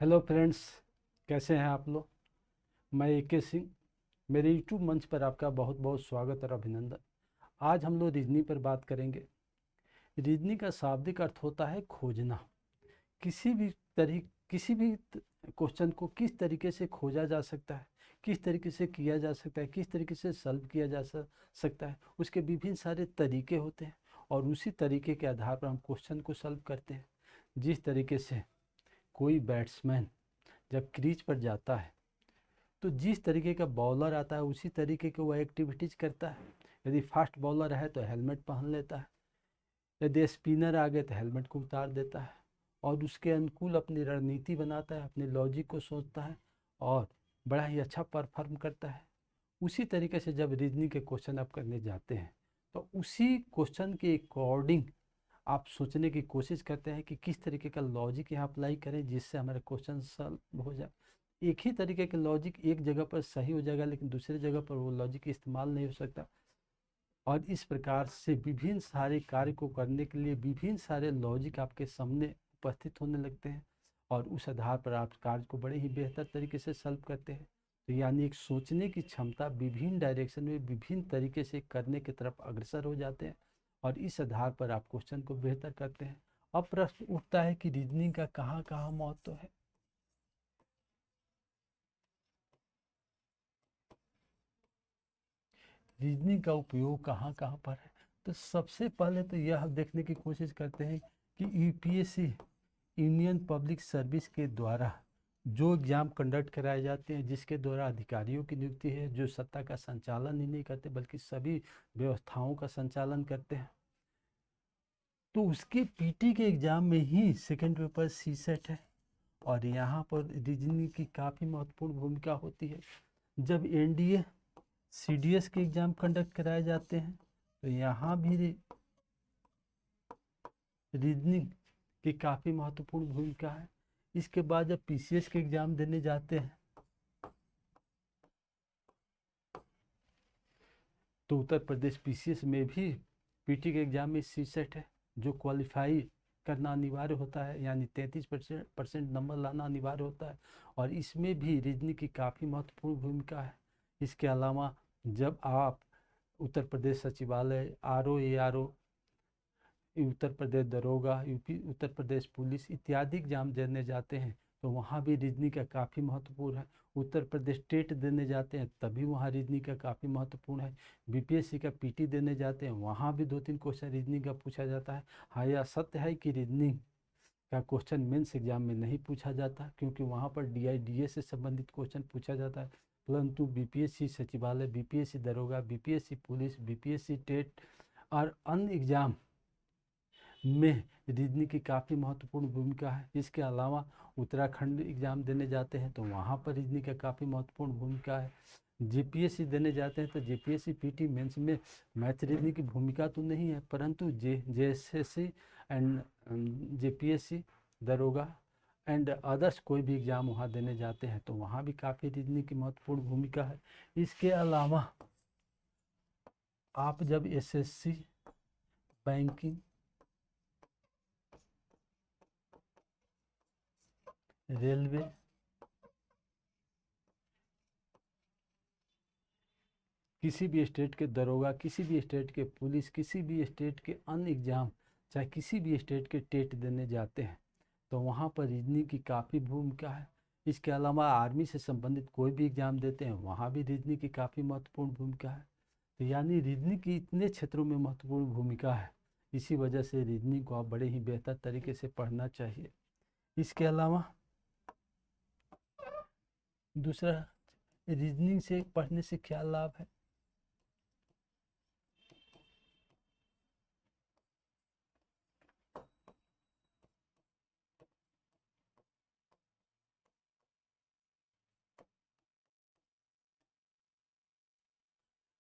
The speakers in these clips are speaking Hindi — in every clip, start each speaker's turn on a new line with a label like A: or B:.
A: हेलो फ्रेंड्स, कैसे हैं आप लोग। मैं AK सिंह। मेरे यूट्यूब मंच पर आपका बहुत बहुत स्वागत और अभिनंदन। आज हम लोग रीजनिंग पर बात करेंगे। रीजनिंग का शाब्दिक अर्थ होता है खोजना। किसी भी तरह किसी भी क्वेश्चन को किस तरीके से खोजा जा सकता है, किस तरीके से किया जा सकता है, किस तरीके से सॉल्व किया जा सकता है, उसके विभिन्न सारे तरीके होते हैं। और उसी तरीके के आधार पर हम क्वेश्चन को सॉल्व करते हैं। जिस तरीके से कोई बैट्समैन जब क्रीज पर जाता है तो जिस तरीके का बॉलर आता है उसी तरीके के वह एक्टिविटीज करता है। यदि फास्ट बॉलर है तो हेलमेट पहन लेता है, यदि स्पिनर आ गए तो हेलमेट को उतार देता है और उसके अनुकूल अपनी रणनीति बनाता है, अपने लॉजिक को सोचता है और बड़ा ही अच्छा परफॉर्म करता है। उसी तरीके से जब रीजनिंग के क्वेश्चन आप करने जाते हैं तो उसी क्वेश्चन के अकॉर्डिंग आप सोचने की कोशिश करते हैं कि किस तरीके का लॉजिक यहाँ अप्लाई करें जिससे हमारा क्वेश्चन सॉल्व हो जाए। एक ही तरीके का लॉजिक एक जगह पर सही हो जाएगा लेकिन दूसरी जगह पर वो लॉजिक इस्तेमाल नहीं हो सकता। और इस प्रकार से विभिन्न सारे कार्य को करने के लिए विभिन्न सारे लॉजिक आपके सामने उपस्थित होने लगते हैं और उस आधार पर आप कार्य को बड़े ही बेहतर तरीके से सॉल्व करते हैं। तो यानी एक सोचने की क्षमता विभिन्न डायरेक्शन में विभिन्न तरीके से करने की तरफ अग्रसर हो जाते हैं और इस आधार पर आप क्वेश्चन को बेहतर करते हैं। अब प्रश्न उठता है कि रीजनिंग का कहाँ कहाँ महत्व है। रीजनिंग का उपयोग कहाँ कहाँ पर है। तो सबसे पहले तो यह देखने की कोशिश करते हैं कि UPSC यूनियन पब्लिक सर्विस के द्वारा जो एग्ज़ाम कंडक्ट कराए जाते हैं, जिसके द्वारा अधिकारियों की नियुक्ति है जो सत्ता का संचालन ही नहीं करते बल्कि सभी व्यवस्थाओं का संचालन करते हैं, तो उसके PT के एग्ज़ाम में ही सेकेंड पेपर CSET है। और यहाँ पर रीजनिंग की काफ़ी महत्वपूर्ण भूमिका होती है। जब NDA CDS के एग्ज़ाम कंडक्ट कराए जाते हैं तो यहाँ भी रीजनिंग की काफ़ी महत्वपूर्ण भूमिका है। इसके बाद जब PCS के एग्ज़ाम देने जाते हैं तो उत्तर प्रदेश PCS में भी PT के एग्ज़ाम में CSET है जो क्वालिफाई करना अनिवार्य होता है, यानी 33% नंबर लाना अनिवार्य होता है। और इसमें भी रीजनिंग की काफ़ी महत्वपूर्ण भूमिका है। इसके अलावा जब आप उत्तर प्रदेश सचिवालय, RO ARO, उत्तर प्रदेश दरोगा, उत्तर प्रदेश पुलिस इत्यादि एग्जाम देने जाते हैं तो वहाँ भी रीजनिंग का काफ़ी महत्वपूर्ण है। उत्तर प्रदेश टेट देने जाते हैं तभी वहाँ रीजनिंग का काफ़ी महत्वपूर्ण है। BPSC का PT देने जाते हैं वहाँ भी 2-3 क्वेश्चन रीजनिंग का पूछा जाता है। हाँ, यह सत्य है कि रीजनिंग का क्वेश्चन मेंस एग्जाम में नहीं पूछा जाता क्योंकि वहाँ पर DIDA से संबंधित क्वेश्चन पूछा जाता है, परंतु BPSC सचिवालय, BPSC दरोगा, BPSC पुलिस, BPSC टेट और अन्य एग्जाम में रीजनिंग की काफ़ी महत्वपूर्ण भूमिका है। इसके अलावा उत्तराखंड एग्ज़ाम देने जाते हैं तो वहाँ पर रीजनिंग का काफ़ी महत्वपूर्ण भूमिका है। JPSC देने जाते हैं तो JPSC PT मेंस में मैथ रीजनिंग की भूमिका तो नहीं है, परंतु JSSC एंड JPSC दरोगा एंड अदर्स कोई भी एग्ज़ाम वहाँ देने जाते हैं तो वहाँ भी काफ़ी रीजनिंग की महत्वपूर्ण भूमिका है। इसके अलावा आप जब SSC, बैंकिंग, रेलवे, किसी भी स्टेट के दरोगा, किसी भी स्टेट के पुलिस, किसी भी स्टेट के अन्य एग्ज़ाम, चाहे किसी भी स्टेट के टेट देने जाते हैं तो वहाँ पर रीजनिंग की काफ़ी भूमिका है। इसके अलावा आर्मी से संबंधित कोई भी एग्ज़ाम देते हैं वहाँ भी रीजनिंग की काफ़ी महत्वपूर्ण भूमिका है। तो यानी रीजनिंग की इतने क्षेत्रों में महत्वपूर्ण भूमिका है, इसी वजह से रीजनिंग को आप बड़े ही बेहतर तरीके से पढ़ना चाहिए। इसके अलावा दूसरा, रीजनिंग से पढ़ने से क्या लाभ है।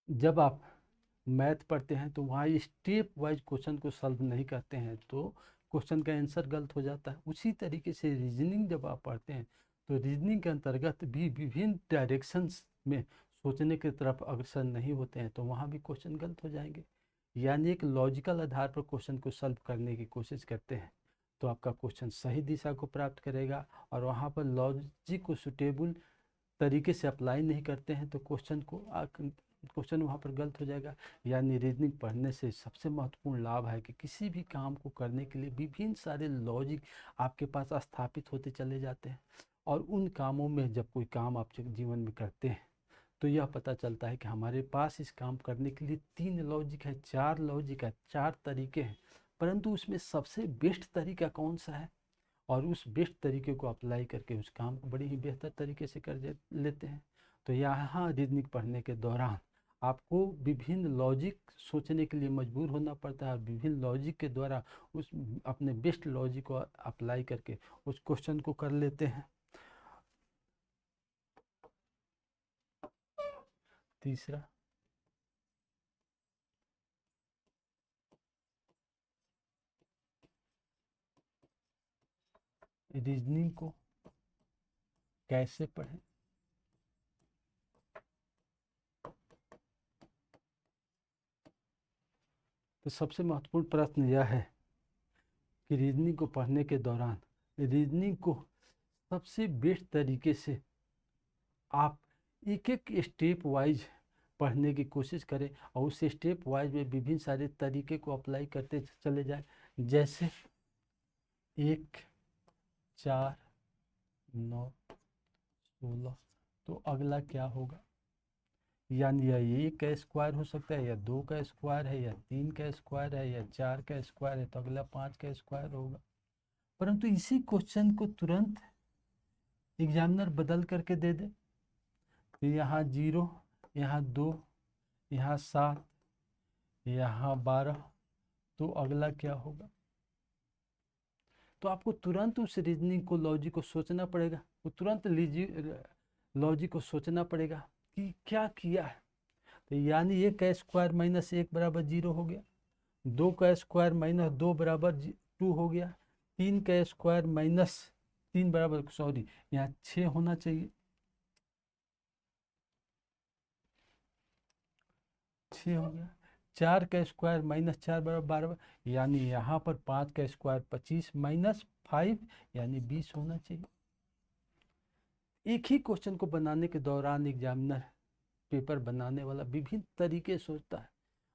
A: जब आप मैथ पढ़ते हैं तो वहाँ स्टेप वाइज क्वेश्चन को सॉल्व नहीं करते हैं तो क्वेश्चन का आंसर गलत हो जाता है। उसी तरीके से रीजनिंग जब आप पढ़ते हैं तो रीजनिंग के अंतर्गत भी विभिन्न डायरेक्शंस में सोचने की तरफ अग्रसर नहीं होते हैं तो वहाँ भी क्वेश्चन गलत हो जाएंगे। यानी एक लॉजिकल आधार पर क्वेश्चन को सॉल्व करने की कोशिश करते हैं। तो आपका क्वेश्चन सही दिशा को प्राप्त करेगा, और वहाँ पर लॉजिक को सुटेबल तरीके से अप्लाई नहीं करते हैं तो क्वेश्चन वहाँ पर गलत हो जाएगा। यानी रीजनिंग पढ़ने से सबसे महत्वपूर्ण लाभ है कि किसी भी काम को करने के लिए विभिन्न सारे लॉजिक आपके पास स्थापित होते चले जाते हैं, और उन कामों में जब कोई काम आप जीवन में करते हैं तो यह पता चलता है कि हमारे पास इस काम करने के लिए 3 लॉजिक है, 4 लॉजिक है, 4 तरीके हैं, परंतु उसमें सबसे बेस्ट तरीका कौन सा है, और उस बेस्ट तरीके को अप्लाई करके उस काम को बड़ी ही बेहतर तरीके से कर लेते हैं। तो यहाँ रीजनिंग पढ़ने के दौरान आपको विभिन्न लॉजिक सोचने के लिए मजबूर होना पड़ता है, और विभिन्न लॉजिक के द्वारा उस अपने बेस्ट लॉजिक को अप्लाई करके उस क्वेश्चन को कर लेते हैं। तीसरा, रीजनिंग को कैसे पढ़ें। तो सबसे महत्वपूर्ण प्रश्न यह है कि रीजनिंग को पढ़ने के दौरान रीजनिंग को सबसे बेस्ट तरीके से आप एक एक स्टेप वाइज पढ़ने की कोशिश करें, और उस स्टेप वाइज में विभिन्न सारे तरीके को अप्लाई करते चले जाएं। जैसे 1, 4, 9, 16, तो अगला क्या होगा, यानी या 1 का स्क्वायर हो सकता है, या 2 का स्क्वायर है, या 3 का स्क्वायर है, या 4 का स्क्वायर है, तो अगला 5 का स्क्वायर होगा। परंतु इसी क्वेश्चन को तुरंत एग्जामिनर बदल करके दे दे, तो यहाँ 0, यहाँ 2, यहाँ 7, यहाँ 12, तो अगला क्या होगा। तो आपको तुरंत उस रीजनिंग को लॉजिक को सोचना पड़ेगा, वो तुरंत लॉजिक को सोचना पड़ेगा कि क्या किया है। तो यानी 1 का स्क्वायर माइनस 1 बराबर 0 हो गया, 2 का स्क्वायर माइनस 2 बराबर 2 हो गया, 3 का स्क्वायर माइनस 3 बराबर यहाँ 6 होना चाहिए, 6 हो गया, 4 का स्क्वायर माइनस 4 बराबर 12, यानी यहाँ पर 5 का स्क्वायर 25 माइनस 5 यानी 20 होना चाहिए। एक ही क्वेश्चन को बनाने के दौरान एग्जामिनर पेपर बनाने वाला विभिन्न तरीके सोचता है,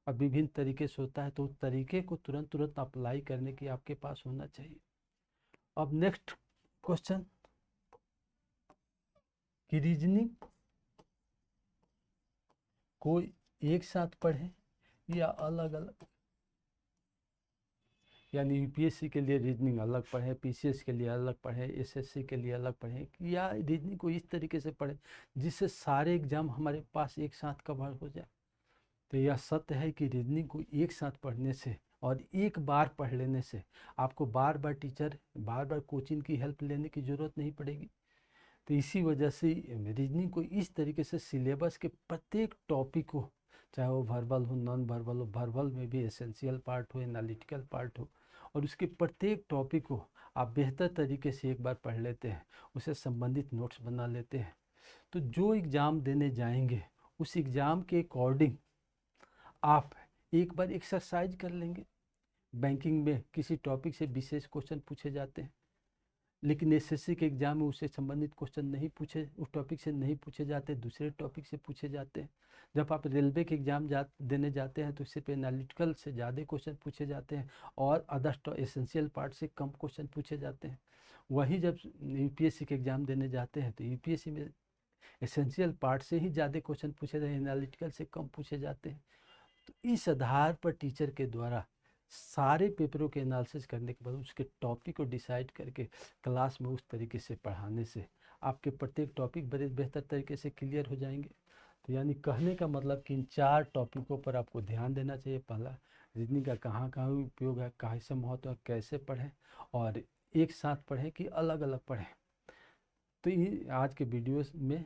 A: और विभिन्न तरीके सोचता है तो उस तरीके को तुरंत तुरंत अप्लाई करने की आपके पास होना चाहिए। अब नेक्स्ट क्वेश्चन कि रीजनिंग को एक साथ पढ़ें या अलग अलग, यानी यूपीएससी के लिए रीजनिंग अलग पढ़ें, पीसीएस के लिए अलग पढ़ें, एसएससी के लिए अलग पढ़ें, या रीजनिंग को इस तरीके से पढ़ें जिससे सारे एग्जाम हमारे पास एक साथ कवर हो जाए। तो यह सत्य है कि रीजनिंग को एक साथ पढ़ने से और एक बार पढ़ लेने से आपको बार बार कोचिंग की हेल्प लेने की ज़रूरत नहीं पड़ेगी। तो इसी वजह से रीजनिंग को इस तरीके से सिलेबस के प्रत्येक टॉपिक को, चाहे वो वर्बल हो, नॉन वर्बल हो, वर्बल में भी एसेंशियल पार्ट हो, एनालिटिकल पार्ट हो, और उसके प्रत्येक टॉपिक को आप बेहतर तरीके से एक बार पढ़ लेते हैं, उससे संबंधित नोट्स बना लेते हैं, तो जो एग्ज़ाम देने जाएंगे उस एग्ज़ाम के अकॉर्डिंग आप एक बार एक्सरसाइज कर लेंगे। बैंकिंग में किसी टॉपिक से विशेष क्वेश्चन पूछे जाते हैं, लेकिन एसएससी के एग्जाम में उससे संबंधित क्वेश्चन नहीं पूछे, उस टॉपिक से नहीं पूछे जाते, दूसरे टॉपिक से पूछे जाते हैं। जब आप रेलवे के एग्जाम देने जाते हैं तो इससे पे एनालिटिकल से ज़्यादा क्वेश्चन पूछे जाते हैं, और अदर एसेंशियल पार्ट से कम क्वेश्चन पूछे जाते हैं। वहीं जब यूपीएससी के एग्ज़ाम देने जाते हैं तो यूपीएससी में एसेंशियल पार्ट से ही ज़्यादा क्वेश्चन पूछे जाते हैं, एनालिटिकल से कम पूछे जाते हैं। तो इस आधार पर टीचर के द्वारा सारे पेपरों के एनालिसिस करने के बाद उसके टॉपिक को डिसाइड करके क्लास में उस तरीके से पढ़ाने से आपके प्रत्येक टॉपिक बड़े बेहतर तरीके से क्लियर हो जाएंगे। तो यानी कहने का मतलब कि इन 4 टॉपिकों पर आपको ध्यान देना चाहिए। पहला, रीजनिंग का कहाँ कहाँ उपयोग है, कैसे महत्व है, कैसे पढ़ें, और एक साथ पढ़ें कि अलग अलग पढ़ें। तो ये आज के वीडियोस में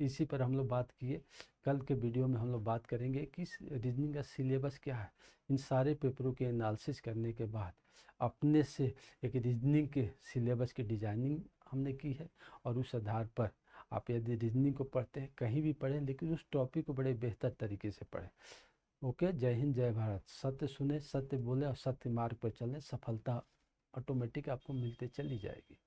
A: इसी पर हम लोग बात किए। कल के वीडियो में हम लोग बात करेंगे कि रीजनिंग का सिलेबस क्या है। इन सारे पेपरों के एनालिसिस करने के बाद अपने से एक रीजनिंग के सिलेबस की डिजाइनिंग हमने की है, और उस आधार पर आप यदि रीजनिंग को पढ़ते हैं कहीं भी पढ़ें, लेकिन उस टॉपिक को बड़े बेहतर तरीके से पढ़ें। ओके, जय हिंद, जय भारत। सत्य सुने, सत्य बोले और सत्य मार्ग पर चलें, सफलता ऑटोमेटिक आपको मिलते चली जाएगी।